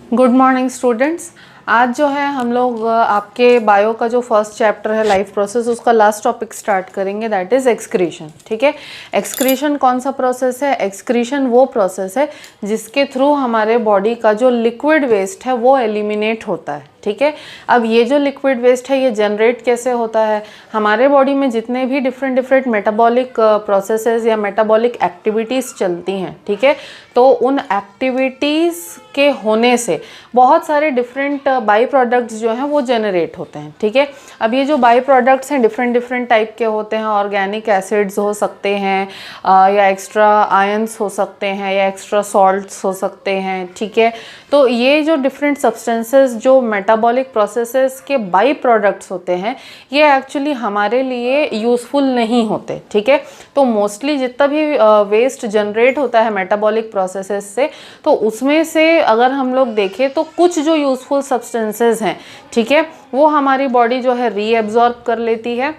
Good morning students. आज जो है हम लोग आपके बायो का जो फर्स्ट चैप्टर है लाइफ प्रोसेस, उसका लास्ट टॉपिक स्टार्ट करेंगे, दैट इज़ एक्सक्रीशन। ठीक है, एक्सक्रीशन कौन सा प्रोसेस है? एक्सक्रीशन वो प्रोसेस है जिसके थ्रू हमारे बॉडी का जो लिक्विड वेस्ट है वो एलिमिनेट होता है। ठीक है, अब ये जो लिक्विड वेस्ट है ये जनरेट कैसे होता है? हमारे बॉडी में जितने भी डिफरेंट मेटाबॉलिक प्रोसेसेस या मेटाबॉलिक एक्टिविटीज़ चलती हैं, ठीक है, तो उन एक्टिविटीज़ के होने से बहुत सारे डिफरेंट बाई प्रोडक्ट्स जो हैं वो जनरेट होते हैं। ठीक है, अब ये जो बाई प्रोडक्ट्स हैं डिफरेंट टाइप के होते हैं। ऑर्गेनिक एसिड्स हो सकते हैं या एक्स्ट्रा आयंस हो सकते हैं या एक्स्ट्रा सॉल्ट्स हो सकते हैं। ठीक है, तो ये जो डिफरेंट सब्सटेंसेस जो मेटाबॉलिक प्रोसेसेस के बाई प्रोडक्ट्स होते हैं ये एक्चुअली हमारे लिए यूज़फुल नहीं होते। ठीक है, तो मोस्टली जितना भी वेस्ट जनरेट होता है मेटाबॉलिक प्रोसेसेस से, तो उसमें से अगर हम लोग देखें तो कुछ जो यूज़फुल सब्सटेंसेस हैं, ठीक है, वो हमारी बॉडी जो है रीएब्जॉर्ब कर लेती है,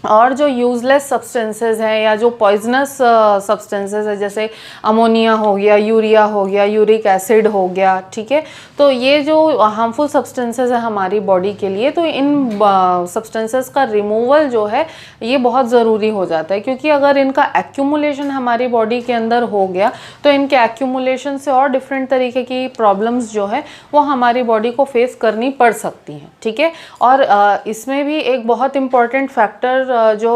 और जो यूज़लेस सब्सटेंसेस हैं या जो पॉइजनस सब्सटेंसेस है जैसे अमोनिया हो गया, यूरिया हो गया, यूरिक एसिड हो गया, ठीक है, तो ये जो हार्मफुल सब्सटेंसेस है हमारी बॉडी के लिए, तो इन सब्सटेंसेस का रिमूवल जो है ये बहुत ज़रूरी हो जाता है, क्योंकि अगर इनका एक्यूमुलेशन हमारी बॉडी के अंदर हो गया तो इनके एक्यूमुलेशन से और डिफरेंट तरीके की प्रॉब्लम्स जो है वो हमारी बॉडी को फेस करनी पड़ सकती हैं। ठीक है, और इसमें भी एक बहुत इम्पॉर्टेंट फैक्टर जो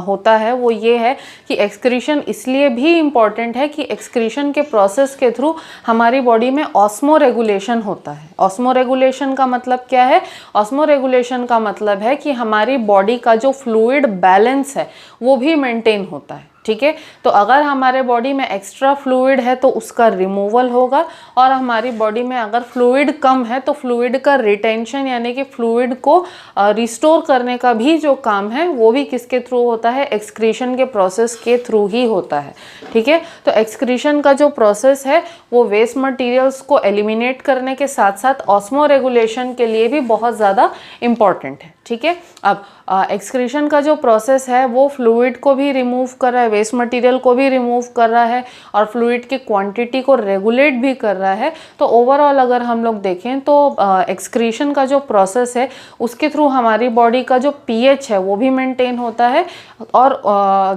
होता है वो ये है कि एक्सक्रीशन इसलिए भी इम्पॉर्टेंट है कि एक्सक्रीशन के प्रोसेस के थ्रू हमारी बॉडी में ऑस्मो रेगुलेशन होता है। ऑस्मो रेगुलेशन का मतलब क्या है? ऑस्मो रेगुलेशन का मतलब है कि हमारी बॉडी का जो फ्लूइड बैलेंस है वो भी मेंटेन होता है। ठीक है, तो अगर हमारे बॉडी में एक्स्ट्रा फ्लूइड है तो उसका रिमूवल होगा, और हमारी बॉडी में अगर फ्लूइड कम है तो फ्लूइड का रिटेंशन यानी कि फ्लूइड को रिस्टोर करने का भी जो काम है वो भी किसके थ्रू होता है? एक्सक्रीशन के प्रोसेस के थ्रू ही होता है। ठीक है, तो एक्सक्रीशन का जो प्रोसेस है वो वेस्ट मटीरियल्स को एलिमिनेट करने के साथ साथ ऑस्मो रेगुलेशन के लिए भी बहुत ज़्यादा इम्पॉर्टेंट है। ठीक है, अब एक्सक्रीशन का जो प्रोसेस है वो फ्लूइड को भी रिमूव कर रहा है, वेस्ट मटेरियल को भी रिमूव कर रहा है, और फ्लूइड की क्वांटिटी को रेगुलेट भी कर रहा है। तो ओवरऑल अगर हम लोग देखें तो एक्सक्रीशन का जो प्रोसेस है उसके थ्रू हमारी बॉडी का जो पीएच है वो भी मेंटेन होता है, और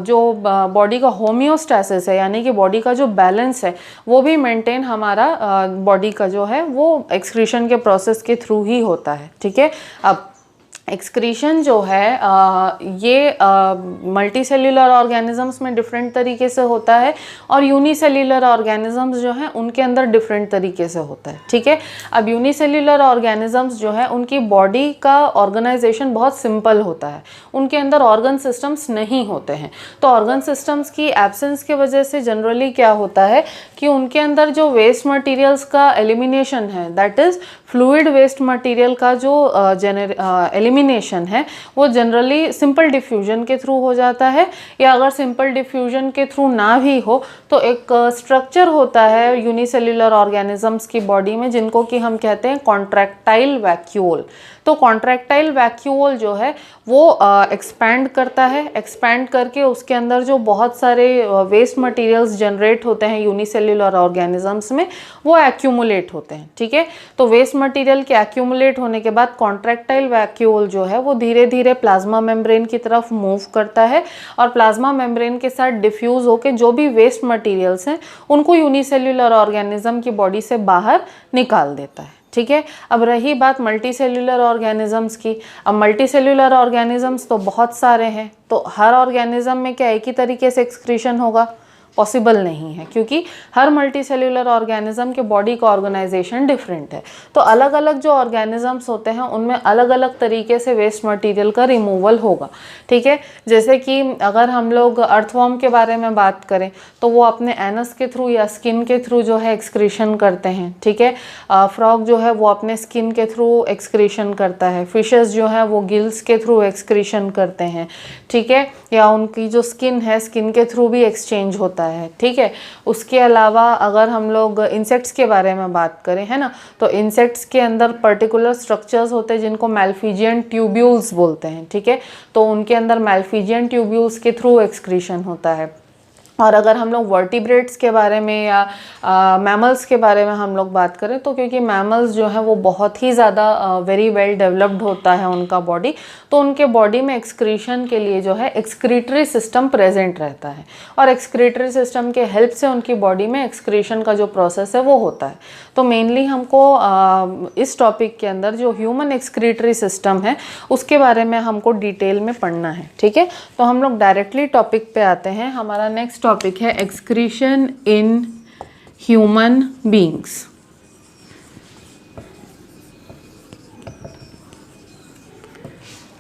जो बॉडी का होम्योस्टैसिस है यानी कि बॉडी का जो बैलेंस है वो भी मेंटेन हमारा बॉडी का जो है वो एक्सक्रीशन के प्रोसेस के थ्रू ही होता है। ठीक है, अब एक्सक्रीशन जो है ये मल्टी सेल्यूलर ऑर्गेनिजम्स में डिफरेंट तरीके से होता है, और यूनिसेल्यूलर ऑर्गेनिजम्स जो हैं उनके अंदर डिफरेंट तरीके से होता है। ठीक है, अब यूनिसेल्यूलर ऑर्गेनिजम्स जो है उनकी बॉडी का ऑर्गेनाइजेशन बहुत सिंपल होता है, उनके अंदर ऑर्गन सिस्टम्स नहीं होते हैं। तो ऑर्गन सिस्टम्स की एब्सेंस की वजह से जनरली क्या होता है कि उनके अंदर जो वेस्ट मटीरियल्स का एलिमिनेशन है, that is fluid waste material का जो एलिमिनेशन है वो जनरली सिंपल डिफ्यूजन के थ्रू हो जाता है, या अगर सिंपल डिफ्यूजन के थ्रू ना भी हो तो एक स्ट्रक्चर होता है यूनिसेल्यूलर ऑर्गेनिजम्स की बॉडी में जिनको कि हम कहते हैं कॉन्ट्रैक्टाइल वैक्यूल। तो कॉन्ट्रैक्टाइल वैक्यूल जो है वो एक्सपैंड करता है, एक्सपैंड करके उसके अंदर जो बहुत सारे वेस्ट मटेरियल्स जनरेट होते हैं यूनिसेल्यूलर ऑर्गेनिजम्स में वो एक्यूमुलेट होते हैं। ठीक है, तो वेस्ट मटेरियल के एक्यूमुलेट होने के बाद कॉन्ट्रैक्टाइल वैक्यूल जो है वो धीरे धीरे प्लाज्मा मेम्ब्रेन की तरफ मूव करता है, और प्लाज्मा मेम्ब्रेन के साथ डिफ्यूज होकर जो भी वेस्ट मटेरियल्स हैं उनको यूनिसेल्यूलर ऑर्गेनिज्म की बॉडी से बाहर निकाल देता है। ठीक है, अब रही बात मल्टी सेल्यूलर ऑर्गेनिजम्स की। अब मल्टी सेल्यूलर ऑर्गेनिजम्स तो बहुत सारे हैं, तो हर ऑर्गेनिज्म में क्या एक ही तरीके से एक्सक्रीशन होगा? पॉसिबल नहीं है, क्योंकि हर मल्टी सेल्यूलर ऑर्गेनिज्म के बॉडी का ऑर्गेनाइजेशन डिफरेंट है। तो अलग अलग जो ऑर्गेनिजम्स होते हैं उनमें अलग अलग तरीके से वेस्ट मटेरियल का रिमूवल होगा। ठीक है, जैसे कि अगर हम लोग अर्थवर्म के बारे में बात करें तो वो अपने एनस के थ्रू या स्किन के थ्रू जो है एक्सक्रीशन करते हैं। ठीक है, फ्रॉग जो है वो अपने स्किन के थ्रू एक्सक्रीशन करता है, फिशेस जो है वो गिल्स के थ्रू एक्सक्रीशन करते हैं। ठीक है, या उनकी जो स्किन है स्किन के थ्रू भी एक्सचेंज होता है। ठीक है, उसके अलावा अगर हम लोग इंसेक्ट्स के बारे में बात करें, है ना, तो इंसेक्ट्स के अंदर पर्टिकुलर स्ट्रक्चर्स होते हैं जिनको मैल्फिजियन ट्यूब्यूल्स बोलते हैं। ठीक है, तो उनके अंदर मैल्फिजियन ट्यूब्यूल्स के थ्रू एक्सक्रीशन होता है। और अगर हम लोग वर्टिब्रेट्स के बारे में या मैमल्स के बारे में हम लोग बात करें तो क्योंकि मैमल्स जो है वो बहुत ही ज़्यादा वेरी वेल डेवलप्ड होता है उनका बॉडी, तो उनके बॉडी में एक्सक्रीशन के लिए जो है एक्सक्रीटरी सिस्टम प्रेजेंट रहता है और एक्सक्रीटरी सिस्टम के हेल्प से उनकी बॉडी में एक्सक्रीशन का जो प्रोसेस है वो होता है। तो मेनली हमको इस टॉपिक के अंदर जो ह्यूमन एक्सक्रीटरी सिस्टम है उसके बारे में हमको डिटेल में पढ़ना है, ठीक है। तो हम लोग डायरेक्टली टॉपिक पे आते हैं। हमारा नेक्स्ट टॉपिक है एक्सक्रीशन इन ह्यूमन बीइंग्स।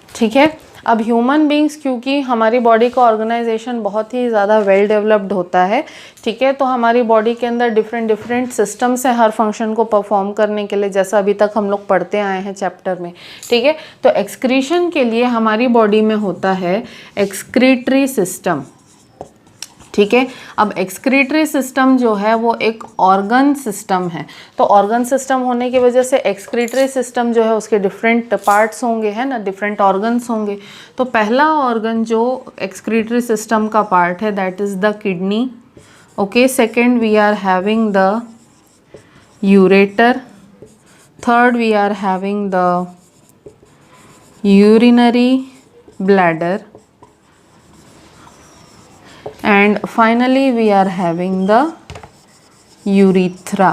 ठीक है, अब ह्यूमन बीइंग्स क्योंकि हमारी बॉडी का ऑर्गेनाइजेशन बहुत ही ज़्यादा वेल डेवलप्ड होता है, ठीक है, तो हमारी बॉडी के अंदर डिफरेंट डिफरेंट सिस्टम्स हैं हर फंक्शन को परफॉर्म करने के लिए, जैसा अभी तक हम लोग पढ़ते आए हैं चैप्टर में, ठीक है। तो एक्सक्रीशन के लिए हमारी बॉडी में होता है एक्सक्रीटरी सिस्टम, ठीक है। अब एक्सक्रीटरी सिस्टम जो है वो एक ऑर्गन सिस्टम है, तो ऑर्गन सिस्टम होने की वजह से एक्सक्रीटरी सिस्टम जो है उसके डिफरेंट पार्ट्स होंगे, है ना, डिफरेंट ऑर्गन्स होंगे। तो पहला ऑर्गन जो एक्सक्रीटरी सिस्टम का पार्ट है that is the kidney, okay. Second we are having the ureter, third we are having the urinary bladder, and finally we are having the urethra,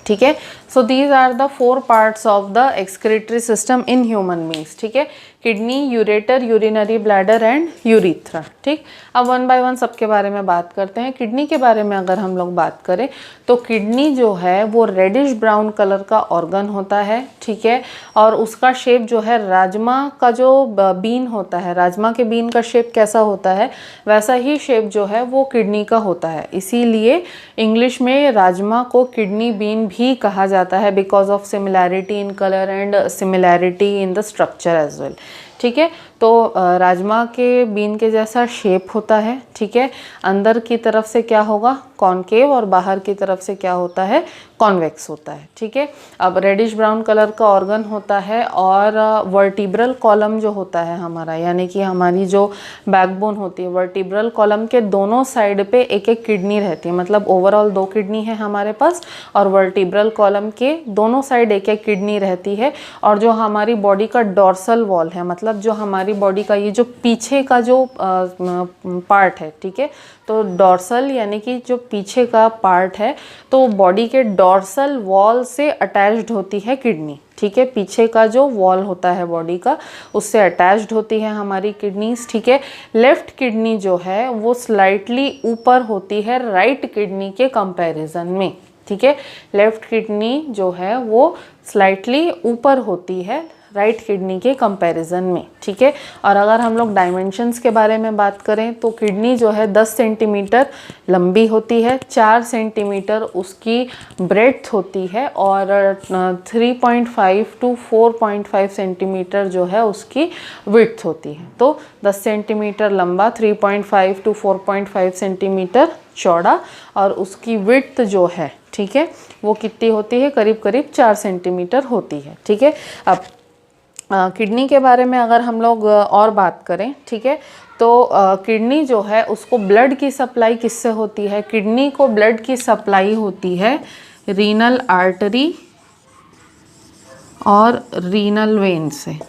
ठीक है। So these are the 4 parts of the excretory system in human beings, ठीक है। Kidney, ureter, urinary bladder and urethra, ठीक। अब one by one सबके बारे में बात करते हैं। किडनी के बारे में अगर हम लोग बात करें तो किडनी जो है वो रेडिश ब्राउन कलर का ऑर्गन होता है, ठीक है, और उसका शेप जो है राजमा का जो बीन होता है, राजमा के बीन का शेप कैसा होता है वैसा ही शेप जो है वो किडनी का होता है। इसीलिए इंग्लिश में राजमा को किडनी बीन भी कहा जाता है because of similarity in colour and similarity in the structure as well, ठीक है। तो राजमा के बीन के जैसा शेप होता है, ठीक है। अंदर की तरफ से क्या होगा, कॉनकेव, और बाहर की तरफ से क्या होता है, कॉन्वेक्स होता है, ठीक है। अब रेडिश ब्राउन कलर का ऑर्गन होता है और वर्टिब्रल कॉलम जो होता है हमारा, यानी कि हमारी जो बैकबोन होती है, वर्टिब्रल कॉलम के दोनों साइड पे एक एक किडनी रहती है, मतलब ओवरऑल 2 किडनी है हमारे पास और वर्टिब्रल कॉलम के दोनों साइड एक एक किडनी रहती है। और जो हमारी बॉडी का डॉर्सल वॉल है, मतलब जो हमारी बॉडी का ये जो पीछे का जो पार्ट है, ठीक है, तो डॉर्सल यानी कि जो पीछे का पार्ट है तो बॉडी के डॉर्सल वॉल से अटैच्ड होती है किडनी, ठीक है। पीछे का जो वॉल होता है बॉडी का उससे अटैच्ड होती है हमारी किडनीज, ठीक है। लेफ्ट किडनी जो है वो स्लाइटली ऊपर होती है राइट किडनी के कंपैरिजन में, ठीक है। लेफ्ट किडनी जो है वो स्लाइटली ऊपर होती है राइट किडनी के कंपैरिजन में, ठीक है। और अगर हम लोग डायमेंशंस के बारे में बात करें तो किडनी जो है 10 सेंटीमीटर लंबी होती है, 4 सेंटीमीटर उसकी ब्रेड्थ होती है और 3.5 टू 4.5 सेंटीमीटर जो है उसकी विड्थ होती है। तो 10 सेंटीमीटर लंबा, 3.5 टू 4.5 सेंटीमीटर चौड़ा, और उसकी विड्थ जो है, ठीक है, वो कितनी होती है, करीब करीब 4 सेंटीमीटर होती है, ठीक है। अब किडनी के बारे में अगर हम लोग और बात करें, ठीक है, तो किडनी जो है उसको ब्लड की सप्लाई किससे होती है, किडनी को ब्लड की सप्लाई होती है रीनल आर्टरी और रीनल वेन से,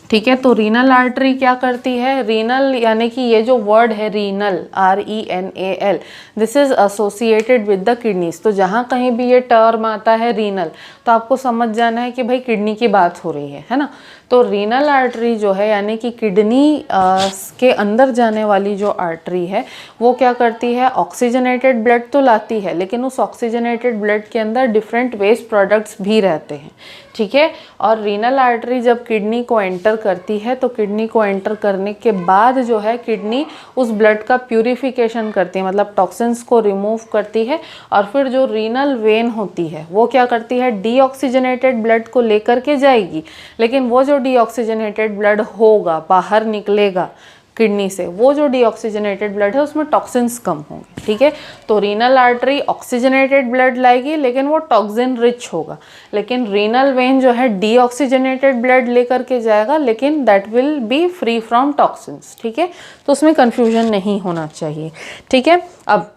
ठीक है। तो रीनल आर्टरी क्या करती है, रीनल यानी कि ये जो वर्ड है renal, RENAL, this is associated with the kidneys. तो जहाँ कहीं भी ये टर्म आता है रीनल तो आपको समझ जाना है कि भाई किडनी की बात हो रही है ना। तो रीनल आर्टरी जो है यानी कि किडनी के अंदर जाने वाली जो आर्टरी है वो क्या करती है, ऑक्सीजनेटेड ब्लड तो लाती है लेकिन उस ऑक्सीजनेटेड ब्लड के अंदर डिफरेंट वेस्ट प्रोडक्ट्स भी रहते हैं, ठीक है। और रीनल आर्टरी जब किडनी को एंटर करती है तो किडनी को एंटर करने के बाद जो है किडनी उस ब्लड का प्यूरिफिकेशन करती है, मतलब टॉक्सिन्स को रिमूव करती है। और फिर जो रीनल वेन होती है वो क्या करती है, डीऑक्सीजनेटेड ब्लड को लेकर के जाएगी, लेकिन वो जो डीऑक्सीजनेटेड ब्लड होगा बाहर निकलेगा किडनी से, वो जो डीऑक्सीजनेटेड ब्लड है उसमें टॉक्सिन्स कम होंगे, ठीक है। तो रीनल आर्टरी ऑक्सीजनेटेड ब्लड लाएगी लेकिन वो टॉक्सिन रिच होगा, लेकिन रीनल वेन जो है डीऑक्सीजनेटेड ब्लड लेकर के जाएगा लेकिन that will be free from toxins, ठीक है। तो उसमें कन्फ्यूजन नहीं होना चाहिए, ठीक है। अब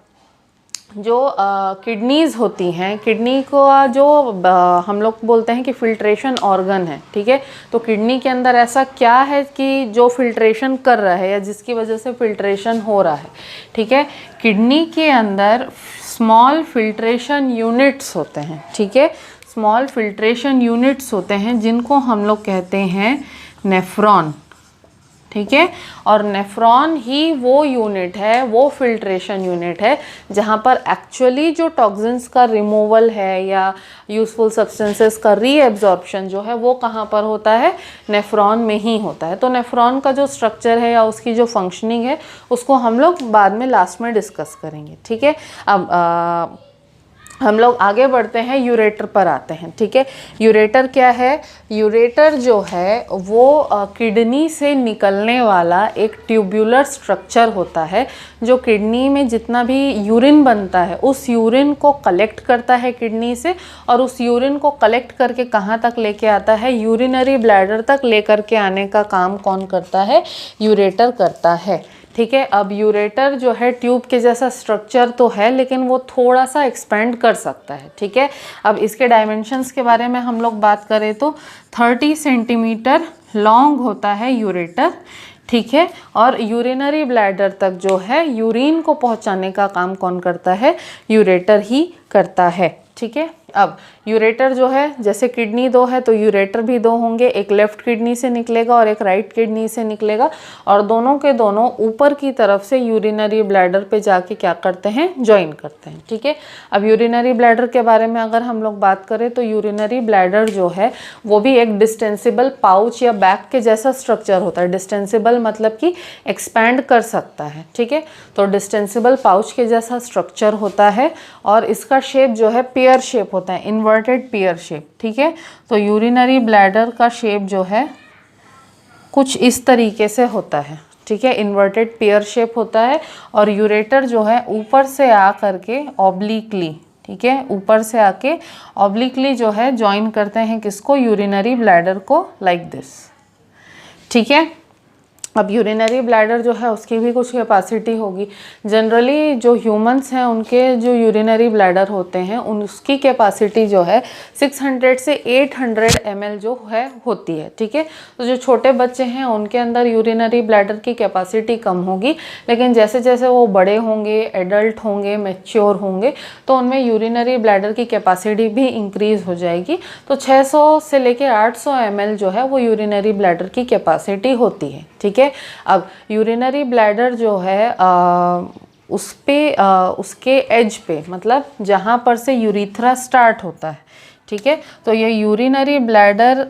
जो किडनीज़ होती हैं, किडनी को जो हम लोग बोलते हैं कि फिल्ट्रेशन ऑर्गन है, ठीक है। तो किडनी के अंदर ऐसा क्या है कि जो फिल्ट्रेशन कर रहा है या जिसकी वजह से फिल्ट्रेशन हो रहा है, ठीक है। किडनी के अंदर स्मॉल फिल्ट्रेशन यूनिट्स होते हैं, ठीक है। स्मॉल फिल्ट्रेशन यूनिट्स होते हैं जिनको हम लोग कहते हैं नेफ्रॉन, ठीक है। और नेफ्रॉन ही वो यूनिट है, वो फिल्ट्रेशन यूनिट है जहाँ पर एक्चुअली जो टॉक्सिन्स का रिमूवल है या यूज़फुल सब्सटेंसेस का रीएब्जॉर्प्शन जो है वो कहाँ पर होता है, नेफ्रॉन में ही होता है। तो नेफ्रॉन का जो स्ट्रक्चर है या उसकी जो फंक्शनिंग है उसको हम लोग बाद में लास्ट में डिस्कस करेंगे, ठीक है। अब हम लोग आगे बढ़ते हैं, यूरेटर पर आते हैं, ठीक है। यूरेटर क्या है, यूरेटर जो है वो किडनी से निकलने वाला एक ट्यूब्यूलर स्ट्रक्चर होता है जो किडनी में जितना भी यूरिन बनता है उस यूरिन को कलेक्ट करता है किडनी से, और उस यूरिन को कलेक्ट करके कहाँ तक लेके आता है, यूरिनरी ब्लैडर तक लेकर के आने का काम कौन करता है, यूरेटर करता है, ठीक है। अब यूरेटर जो है ट्यूब के जैसा स्ट्रक्चर तो है लेकिन वो थोड़ा सा एक्सपेंड कर सकता है, ठीक है। अब इसके डायमेंशंस के बारे में हम लोग बात करें तो 30 सेंटीमीटर लॉन्ग होता है यूरेटर, ठीक है। और यूरिनरी ब्लैडर तक जो है यूरिन को पहुंचाने का काम कौन करता है, यूरेटर ही करता है, ठीक है। अब यूरेटर जो है, जैसे किडनी दो है तो यूरेटर भी दो होंगे, एक लेफ्ट किडनी से निकलेगा और एक राइट किडनी से निकलेगा, और दोनों के दोनों ऊपर की तरफ से यूरिनरी ब्लैडर पे जाके क्या करते हैं, ज्वाइन करते हैं, ठीक है। अब यूरिनरी ब्लैडर के बारे में अगर हम लोग बात करें तो यूरिनरी ब्लैडर जो है वो भी एक डिस्टेंसिबल पाउच या बैग के जैसा स्ट्रक्चर होता है। डिस्टेंसिबल मतलब कि एक्सपैंड कर सकता है, ठीक है। तो डिस्टेंसिबल पाउच के जैसा स्ट्रक्चर होता है और इसका शेप जो है पेयर शेप होता है, इन्वर्टेड पेयर शेप, ठीक है। तो यूरिनरी ब्लैडर का शेप जो है कुछ इस तरीके से होता है, ठीक है, इन्वर्टेड पेयर शेप होता है। और यूरेटर जो है ऊपर से आ करके ऑब्लिकली, ठीक है, ऊपर से आके ऑब्लिकली जो है ज्वाइन करते हैं किसको, यूरिनरी ब्लैडर को, लाइक दिस, ठीक है। अब यूरिनरी ब्लैडर जो है उसकी भी कुछ कैपेसिटी होगी। जनरली जो ह्यूमंस हैं उनके जो यूरिनरी ब्लैडर होते हैं उसकी कैपेसिटी जो है 600 से 800 ml जो है होती है, ठीक है। तो जो छोटे बच्चे हैं उनके अंदर यूरिनरी ब्लैडर की कैपेसिटी कम होगी, लेकिन जैसे जैसे वो बड़े होंगे, एडल्ट होंगे, मैच्योर होंगे तो उनमें यूरिनरी ब्लैडर की कैपेसिटी भी इंक्रीज़ हो जाएगी। तो 600 से लेके 800 ml जो है वो यूरिनरी ब्लैडर की कैपेसिटी होती है, ठीक है। अब यूरिनरी ब्लैडर जो है उस पे उसके एज पे, मतलब जहाँ पर से यूरिथ्रा स्टार्ट होता है, ठीक है। तो ये यूरिनरी ब्लैडर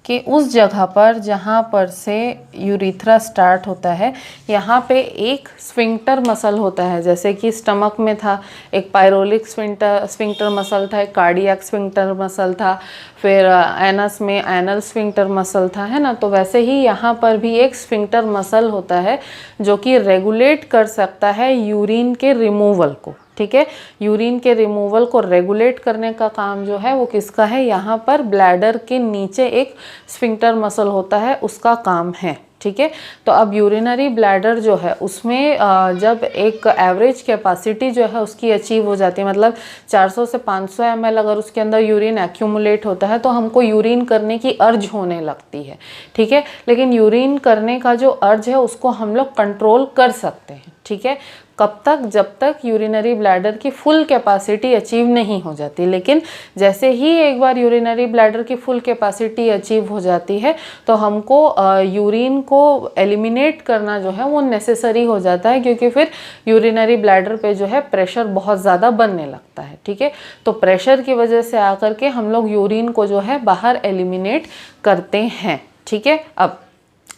कि उस जगह पर जहाँ पर से यूरिथ्रा स्टार्ट होता है यहाँ पे एक स्फिंक्टर मसल होता है, जैसे कि स्टमक में था एक पायरोलिक स्फिंक्टर मसल था, एक कार्डियक स्फिंक्टर मसल था, फिर एनस में एनल स्फिंक्टर मसल था, है ना। तो वैसे ही यहाँ पर भी एक स्फिंक्टर मसल होता है जो कि रेगुलेट कर सकता है यूरिन के रिमूवल को, ठीक है। यूरिन के रिमूवल को रेगुलेट करने का काम जो है वो किसका है, यहाँ पर ब्लैडर के नीचे एक स्फिंक्टर मसल होता है, उसका काम है, ठीक है। तो अब यूरिनरी ब्लैडर जो है उसमें जब एक एवरेज कैपेसिटी जो है उसकी अचीव हो जाती है, मतलब 400 से 500 ml अगर उसके अंदर यूरिन एक्यूमुलेट होता है तो हमको यूरिन करने की अर्ज होने लगती है, ठीक है। लेकिन यूरिन करने का जो अर्ज है उसको हम लोग कंट्रोल कर सकते हैं, ठीक है। कब तक, जब तक यूरिनरी ब्लैडर की फुल कैपेसिटी अचीव नहीं हो जाती। लेकिन जैसे ही एक बार यूरिनरी ब्लैडर की फुल कैपेसिटी अचीव हो जाती है तो हमको यूरिन को एलिमिनेट करना जो है वो नेसेसरी हो जाता है, क्योंकि फिर यूरिनरी ब्लैडर पे जो है प्रेशर बहुत ज़्यादा बनने लगता है, ठीक है। तो प्रेशर की वजह से आकर के हम लोग यूरिन को जो है बाहर एलिमिनेट करते हैं, ठीक है। अब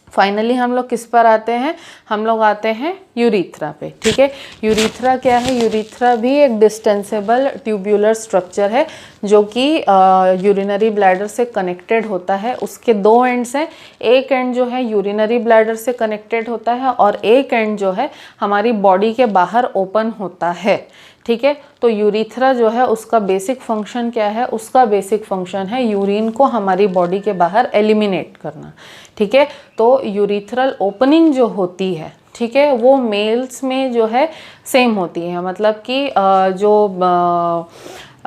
फाइनली हम लोग किस पर आते हैं, हम लोग आते हैं यूरिथ्रा पे, ठीक है। यूरिथ्रा क्या है, यूरिथ्रा भी एक डिस्टेंसेबल ट्यूब्यूलर स्ट्रक्चर है जो कि यूरिनरी ब्लैडर से कनेक्टेड होता है। उसके दो एंड्स हैं, एक एंड जो है यूरिनरी ब्लैडर से कनेक्टेड होता है और एक एंड जो है हमारी बॉडी के बाहर ओपन होता है, ठीक है। तो यूरिथ्रा जो है उसका बेसिक फंक्शन क्या है, उसका बेसिक फंक्शन है यूरिन को हमारी बॉडी के बाहर एलिमिनेट करना, ठीक है। तो यूरिथ्रल ओपनिंग जो होती है, ठीक है, वो मेल्स में जो है सेम होती है, मतलब कि जो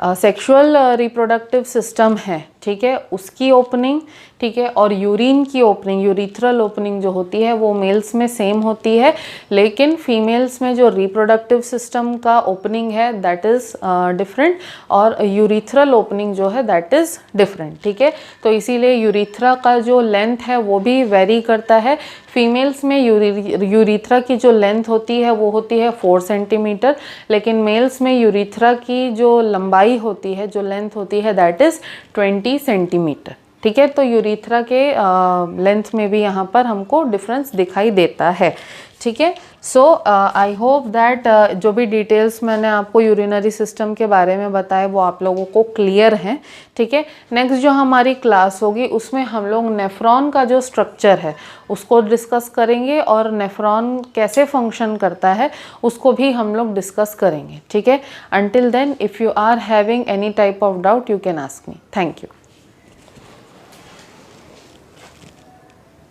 सेक्सुअल रिप्रोडक्टिव सिस्टम है, ठीक है, उसकी ओपनिंग, ठीक है, और यूरिन की ओपनिंग, यूरिथ्रल ओपनिंग जो होती है वो मेल्स में सेम होती है, लेकिन फीमेल्स में जो रिप्रोडक्टिव सिस्टम का ओपनिंग है दैट इज़ डिफरेंट और यूरिथ्रल ओपनिंग जो है दैट इज़ डिफरेंट, ठीक है। तो इसीलिए यूरिथ्रा का जो लेंथ है वो भी वेरी करता है। फीमेल्स में यूरिथ्रा की जो लेंथ होती है वो होती है 4 सेंटीमीटर, लेकिन मेल्स में यूरिथ्रा की जो लंबाई होती है, जो लेंथ होती है दैट इज़ 20 सेंटीमीटर, ठीक है। तो यूरिथ्रा के लेंथ में भी यहाँ पर हमको डिफरेंस दिखाई देता है, ठीक है। सो आई होप दैट जो भी डिटेल्स मैंने आपको यूरिनरी सिस्टम के बारे में बताया वो आप लोगों को क्लियर हैं, ठीक है। नेक्स्ट जो हमारी क्लास होगी उसमें हम लोग नेफ्रॉन का जो स्ट्रक्चर है उसको डिस्कस करेंगे और नेफ्रॉन कैसे फंक्शन करता है उसको भी हम लोग डिस्कस करेंगे, ठीक है। Until then if you are having any type of doubt you can ask me. Thank you.